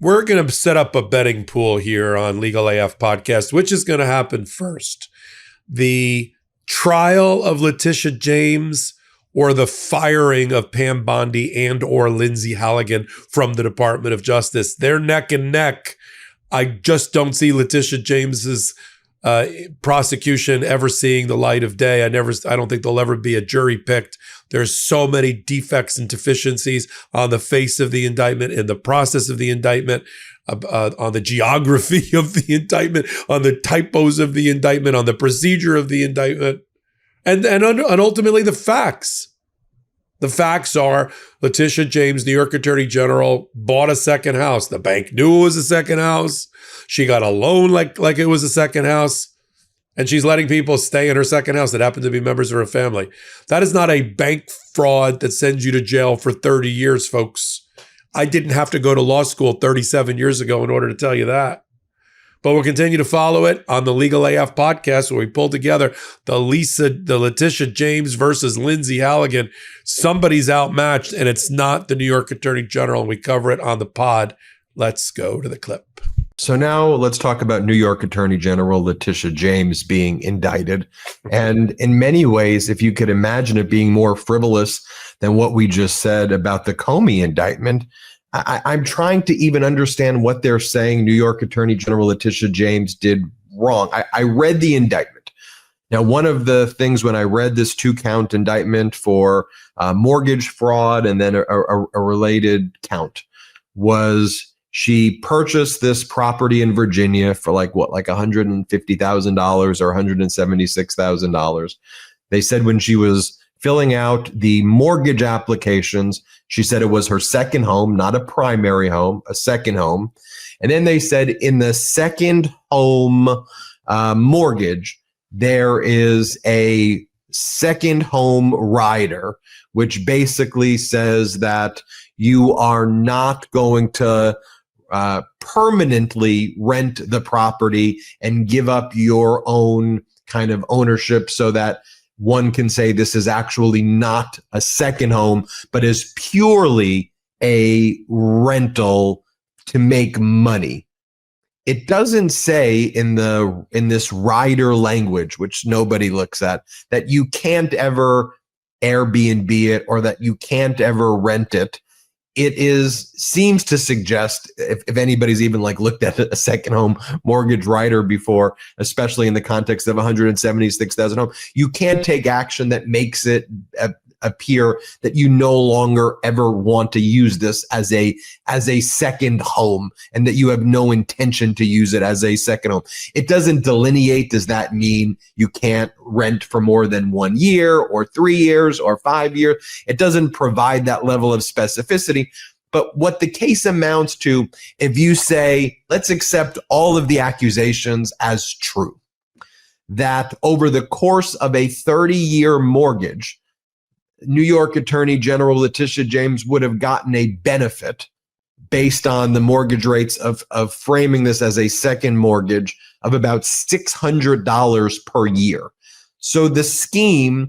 We're going to set up a betting pool here on Legal AF Podcast. Which is going to happen first? The trial of Leticia James or the firing of Pam Bondi and or Lindsey Halligan from the Department of Justice? They're neck and neck. I just don't see Leticia James's prosecution ever seeing the light of day. I don't think there'll ever be a jury picked. There's so many defects and deficiencies on the face of the indictment, in the process of the indictment, on the geography of the indictment, on the typos of the indictment, on the procedure of the indictment, and ultimately the facts. The facts are Leticia James, New York Attorney General, bought a second house. The bank knew it was a second house. She got a loan like it was a second house. And she's letting people stay in her second house that happen to be members of her family. That is not a bank fraud that sends you to jail for 30 years, folks. I didn't have to go to law school 37 years ago in order to tell you that. But we'll continue to follow it on the Legal AF Podcast, where we pull together the Leticia James versus Lindsey Halligan. Somebody's outmatched, and it's not the New York Attorney General, and we cover it on the pod. Let's go to the clip. So now let's talk about New York Attorney General Leticia James being indicted. And in many ways, if you could imagine it being more frivolous than what we just said about the Comey indictment, I'm trying to even understand what they're saying New York Attorney General Leticia James did wrong. I read the indictment. Now, one of the things when I read this 2-count indictment for mortgage fraud and then a related count was she purchased this property in Virginia for like $150,000 or $176,000. They said when she was filling out the mortgage applications, she said it was her second home, not a primary home, a second home. And then they said in the second home mortgage, there is a second home rider, which basically says that you are not going to permanently rent the property and give up your own kind of ownership so that one can say this is actually not a second home, but is purely a rental to make money. It doesn't say in this rider language, which nobody looks at, that you can't ever Airbnb it or that you can't ever rent it. It seems to suggest, if anybody's even like looked at a second home mortgage rider before, especially in the context of 176,000 home, you can't take action that makes it appear that you no longer ever want to use this as a second home and that you have no intention to use it as a second home. It doesn't delineate. Does that mean you can't rent for more than 1 year or 3 years or 5 years? It doesn't provide that level of specificity. But what the case amounts to, if you say, let's accept all of the accusations as true, that over the course of a 30-year mortgage, New York Attorney General Leticia James would have gotten a benefit based on the mortgage rates of framing this as a second mortgage of about $600 per year. So the scheme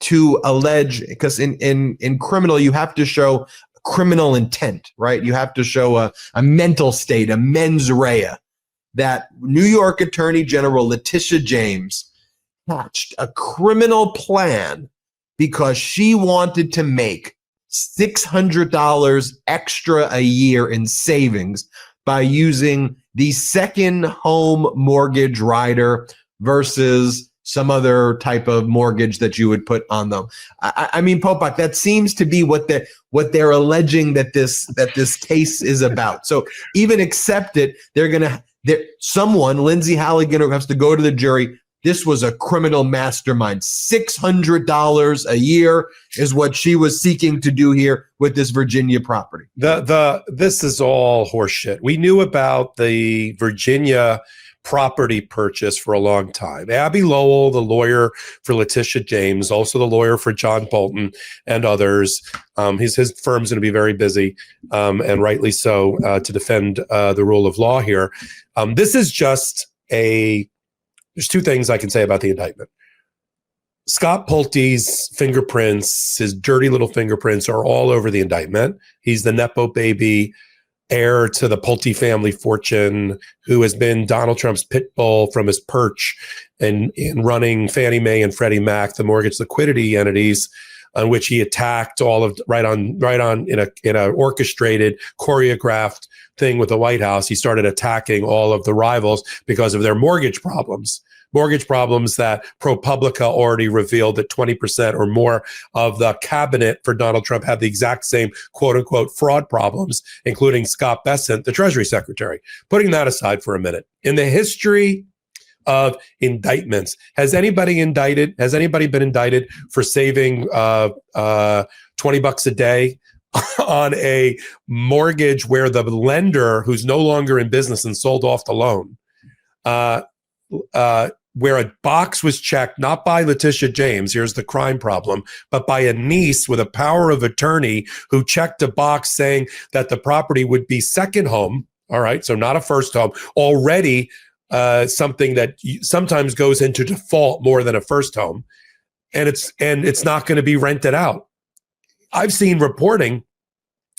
to allege, because in criminal, you have to show criminal intent, right? You have to show a mental state, a mens rea, that New York Attorney General Leticia James hatched a criminal plan because she wanted to make $600 extra a year in savings by using the second home mortgage rider versus some other type of mortgage that you would put on them. I mean, Popok, that seems to be what they're alleging that this case is about. So even accept it, someone, Lindsey Halligan, who has to go to the jury. This was a criminal mastermind. $600 a year is what she was seeking to do here with this Virginia property. This is all horseshit. We knew about the Virginia property purchase for a long time. Abby Lowell, the lawyer for Leticia James, also the lawyer for John Bolton and others. His firm's going to be very busy, and rightly so, to defend the rule of law here. This is just there's two things I can say about the indictment. Scott Pulte's fingerprints, his dirty little fingerprints, are all over the indictment. He's the Nepo baby heir to the Pulte family fortune, who has been Donald Trump's pit bull from his perch in running Fannie Mae and Freddie Mac, the mortgage liquidity entities, on which he attacked all of right on in a orchestrated, choreographed thing with the White House. He started attacking all of the rivals because of their mortgage problems that ProPublica already revealed that 20% or more of the cabinet for Donald Trump had the exact same quote unquote fraud problems, including Scott Bessent, the Treasury Secretary. Putting that aside for a minute, in the history of indictments, has anybody been indicted for saving $20 a day on a mortgage where the lender, who's no longer in business and sold off the loan, where a box was checked not by Leticia James, here's the crime problem, but by a niece with a power of attorney who checked a box saying that the property would be second home, all right, so not a first home, already something that sometimes goes into default more than a first home, and it's not going to be rented out. I've seen reporting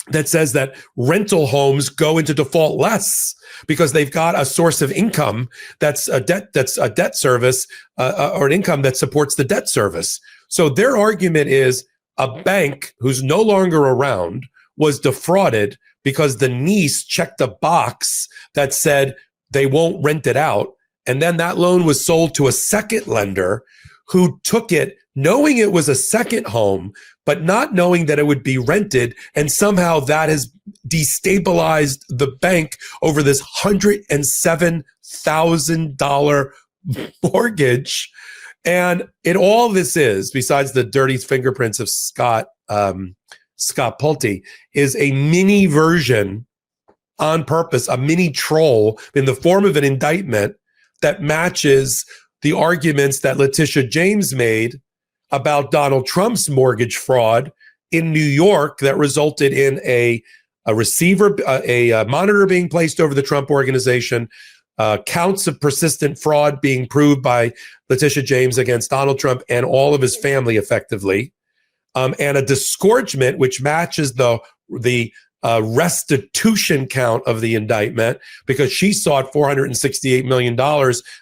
that says that rental homes go into default less because they've got a source of income that's a debt service or an income that supports the debt service. So their argument is a bank who's no longer around was defrauded because the niece checked a box that said they won't rent it out. And then that loan was sold to a second lender who took it knowing it was a second home, but not knowing that it would be rented. And somehow that has destabilized the bank over this $107,000 mortgage. And all this is, besides the dirty fingerprints of Scott Pulte, is a mini version on purpose, a mini troll in the form of an indictment that matches the arguments that Leticia James made about Donald Trump's mortgage fraud in New York that resulted in a monitor being placed over the Trump organization, counts of persistent fraud being proved by Leticia James against Donald Trump and all of his family effectively, and a disgorgement which matches the restitution count of the indictment because she sought $468 million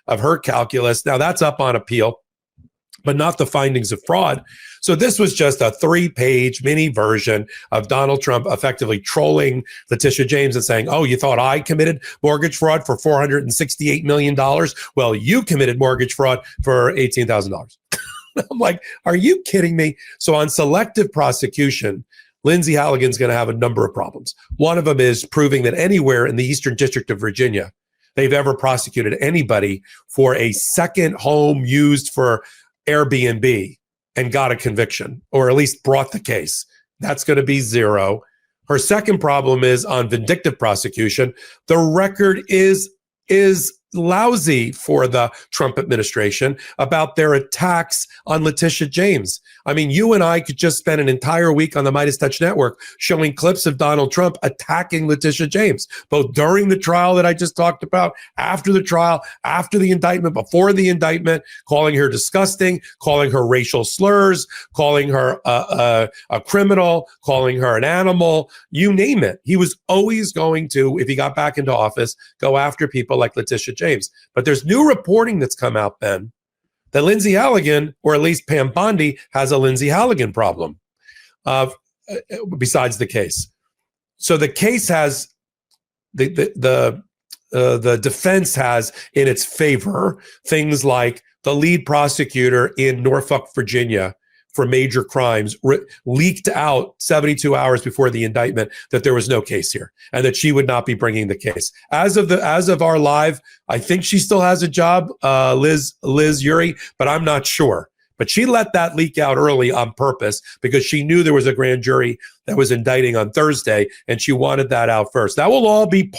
of her calculus. Now that's up on appeal, but not the findings of fraud. So this was just a 3-page mini version of Donald Trump effectively trolling Leticia James and saying, oh, you thought I committed mortgage fraud for $468 million? Well, you committed mortgage fraud for $18,000. I'm like, are you kidding me? So on selective prosecution, Lindsey Halligan's going to have a number of problems. One of them is proving that anywhere in the Eastern District of Virginia, they've ever prosecuted anybody for a second home used for Airbnb and got a conviction, or at least brought the case. That's going to be 0. Her second problem is on vindictive prosecution. The record is lousy for the Trump administration about their attacks on Leticia James. I mean, you and I could just spend an entire week on the Midas Touch Network showing clips of Donald Trump attacking Leticia James, both during the trial that I just talked about, after the trial, after the indictment, before the indictment, calling her disgusting, calling her racial slurs, calling her a criminal, calling her an animal, you name it. He was always going to, if he got back into office, go after people like Leticia James. But there's new reporting that's come out, Ben, that Lindsey Halligan, or at least Pam Bondi, has a Lindsey Halligan problem besides the case. So the case has, the defense has in its favor things like the lead prosecutor in Norfolk, Virginia, for major crimes leaked out 72 hours before the indictment that there was no case here and that she would not be bringing the case. As of our live, I think she still has a job, Liz Uri, but I'm not sure. But she let that leak out early on purpose because she knew there was a grand jury that was indicting on Thursday, and she wanted that out first. That will all be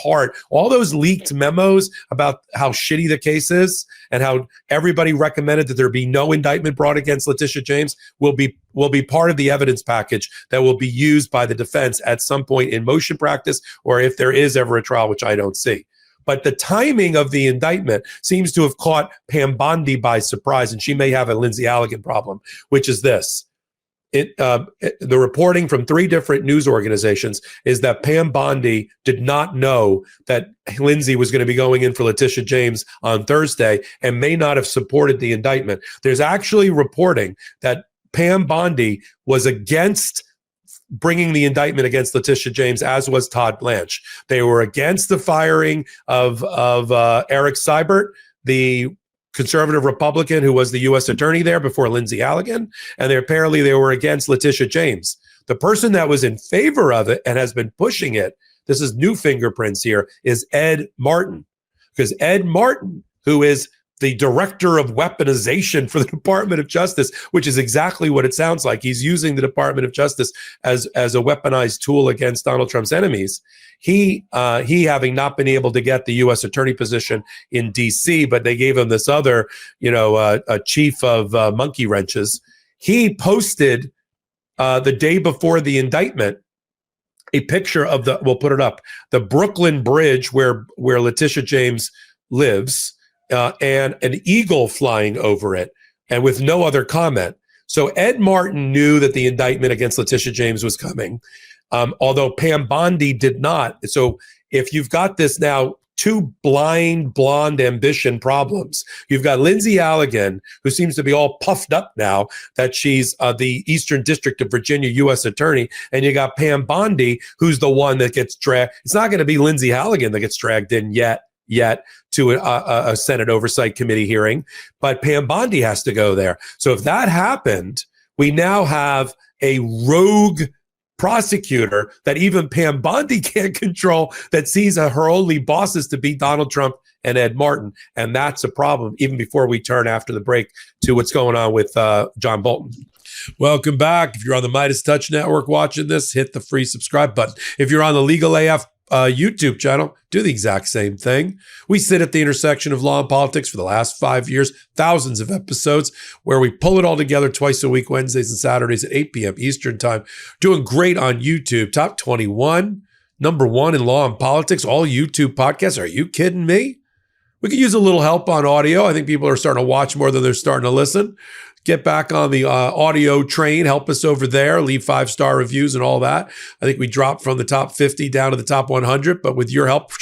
all those leaked memos about how shitty the case is and how everybody recommended that there be no indictment brought against Leticia James will be part of the evidence package that will be used by the defense at some point in motion practice, or if there is ever a trial, which I don't see. But the timing of the indictment seems to have caught Pam Bondi by surprise, and she may have a Lindsey Halligan problem, which is this. the reporting from 3 different news organizations is that Pam Bondi did not know that Lindsey was going to be going in for Leticia James on Thursday and may not have supported the indictment. There's actually reporting that Pam Bondi was against bringing the indictment against Leticia James, as was Todd Blanche. They were against the firing of Eric Seibert, the conservative Republican who was the U.S. attorney there before Lindsey Halligan, and they were against Leticia James. The person that was in favor of it and has been pushing it, this is new fingerprints here, is Ed Martin. Because Ed Martin, who is the director of weaponization for the Department of Justice, which is exactly what it sounds like. He's using the Department of Justice as a weaponized tool against Donald Trump's enemies. He having not been able to get the U.S. attorney position in D.C., but they gave him this other, a chief of monkey wrenches. He posted the day before the indictment a picture of we'll put it up, the Brooklyn Bridge where Leticia James lives, and an eagle flying over it, and with no other comment. So Ed Martin knew that the indictment against Leticia James was coming, although Pam Bondi did not. So if you've got this now, 2 blind, blonde ambition problems. You've got Lindsey Halligan, who seems to be all puffed up now that she's the Eastern District of Virginia U.S. attorney, and you got Pam Bondi, who's the one that gets dragged. It's not going to be Lindsey Halligan that gets dragged in yet to a Senate Oversight Committee hearing, but Pam Bondi has to go there. So if that happened, we now have a rogue prosecutor that even Pam Bondi can't control, that sees her only bosses to be Donald Trump and Ed Martin. And that's a problem, even before we turn after the break to what's going on with John Bolton. Welcome back. If you're on the Midas Touch Network watching this, hit the free subscribe button. If you're on the Legal AF YouTube channel, do the exact same thing. We sit at the intersection of law and politics for the last 5 years, thousands of episodes where we pull it all together twice a week, Wednesdays and Saturdays at 8 p.m. Eastern time. Doing great on YouTube, top 21, number 1 in law and politics, all YouTube podcasts. Are you kidding me? We could use a little help on audio. I think people are starting to watch more than they're starting to listen. Get back on the audio train. Help us over there. Leave 5-star reviews and all that. I think we dropped from the top 50 down to the top 100, but with your help,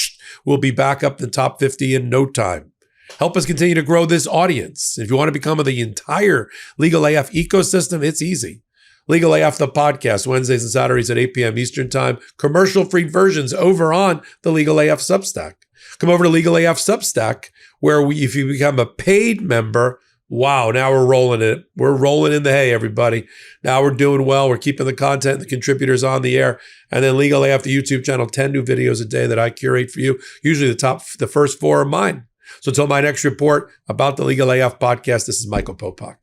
we'll be back up the top 50 in no time. Help us continue to grow this audience. If you want to become the entire Legal AF ecosystem, it's easy. Legal AF, the podcast, Wednesdays and Saturdays at 8 p.m. Eastern time. Commercial-free versions over on the Legal AF Substack. Come over to Legal AF Substack, where if you become a paid member, wow, now we're rolling it. We're rolling in the hay, everybody. Now we're doing well. We're keeping the content and the contributors on the air. And then Legal AF, the YouTube channel, 10 new videos a day that I curate for you. Usually the first 4 are mine. So until my next report about the Legal AF podcast, this is Michael Popak.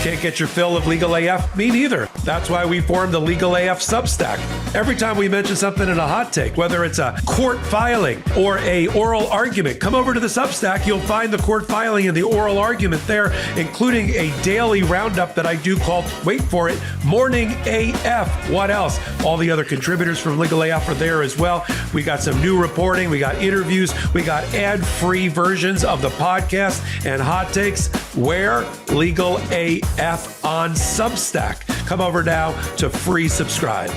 Can't get your fill of Legal AF? Me neither. That's why we formed the Legal AF Substack. Every time we mention something in a hot take, whether it's a court filing or a oral argument, come over to the Substack. You'll find the court filing and the oral argument there, including a daily roundup that I do called, wait for it, Morning AF. What else? All the other contributors from Legal AF are there as well. We got some new reporting. We got interviews. We got ad-free versions of the podcast and hot takes. Where? Legal AF on Substack. Come over now to free subscribe.